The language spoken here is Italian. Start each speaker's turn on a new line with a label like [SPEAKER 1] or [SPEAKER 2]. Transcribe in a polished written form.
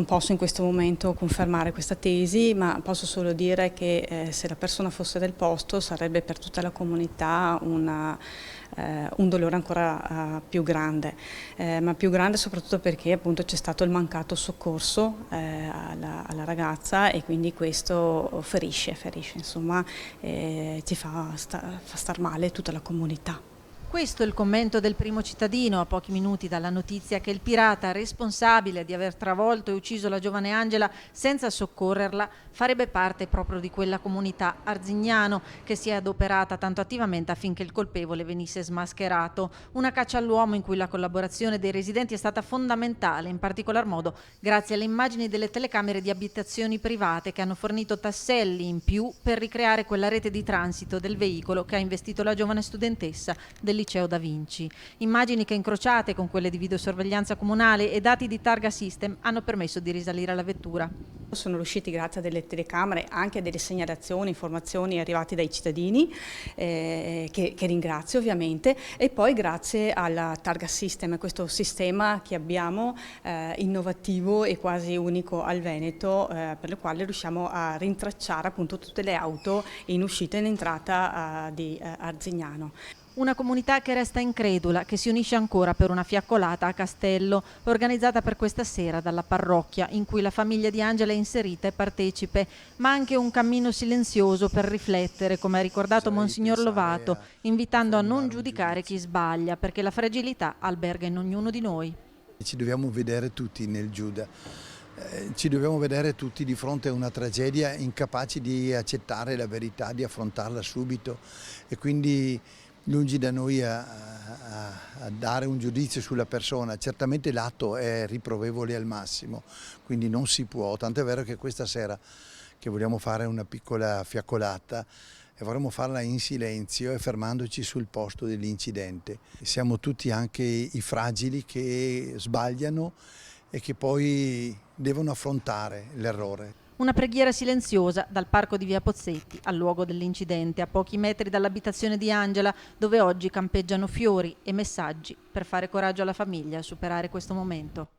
[SPEAKER 1] non posso in questo momento confermare questa tesi, ma posso solo dire che se la persona fosse del posto sarebbe per tutta la comunità un dolore ancora più grande, ma più grande soprattutto perché appunto c'è stato il mancato soccorso alla ragazza e quindi questo ferisce insomma, ci fa star male tutta la comunità.
[SPEAKER 2] Questo è il commento del primo cittadino a pochi minuti dalla notizia che il pirata responsabile di aver travolto e ucciso la giovane Angela senza soccorrerla farebbe parte proprio di quella comunità Arzignano che si è adoperata tanto attivamente affinché il colpevole venisse smascherato. Una caccia all'uomo in cui la collaborazione dei residenti è stata fondamentale, in particolar modo grazie alle immagini delle telecamere di abitazioni private che hanno fornito tasselli in più per ricreare quella rete di transito del veicolo che ha investito la giovane studentessa del Liceo Da Vinci. Immagini che incrociate con quelle di videosorveglianza comunale e dati di targa system hanno permesso di risalire alla vettura.
[SPEAKER 1] Sono riusciti grazie a delle telecamere, anche a delle segnalazioni, informazioni arrivate dai cittadini, che ringrazio ovviamente, e poi grazie alla Targa System, questo sistema che abbiamo innovativo e quasi unico al Veneto, per il quale riusciamo a rintracciare appunto tutte le auto in uscita e in entrata di Arzignano.
[SPEAKER 2] Una comunità che resta incredula, che si unisce ancora per una fiaccolata a Castello, organizzata per questa sera dalla parrocchia, in cui la famiglia di Angela è inserita e partecipe, ma anche un cammino silenzioso per riflettere, come ha ricordato Monsignor Lovato, invitando a non giudicare chi sbaglia, perché la fragilità alberga in ognuno di noi.
[SPEAKER 3] Ci dobbiamo vedere tutti nel Giuda. Ci dobbiamo vedere tutti di fronte a una tragedia incapaci di accettare la verità, di affrontarla subito e quindi lungi da noi a dare un giudizio sulla persona. Certamente l'atto è riprovevole al massimo, quindi non si può, tant'è vero che questa sera che vogliamo fare una piccola fiaccolata e vorremmo farla in silenzio e fermandoci sul posto dell'incidente. Siamo tutti anche i fragili che sbagliano e che poi devono affrontare l'errore.
[SPEAKER 2] Una preghiera silenziosa dal parco di Via Pozzetti al luogo dell'incidente, a pochi metri dall'abitazione di Angela, dove oggi campeggiano fiori e messaggi per fare coraggio alla famiglia a superare questo momento.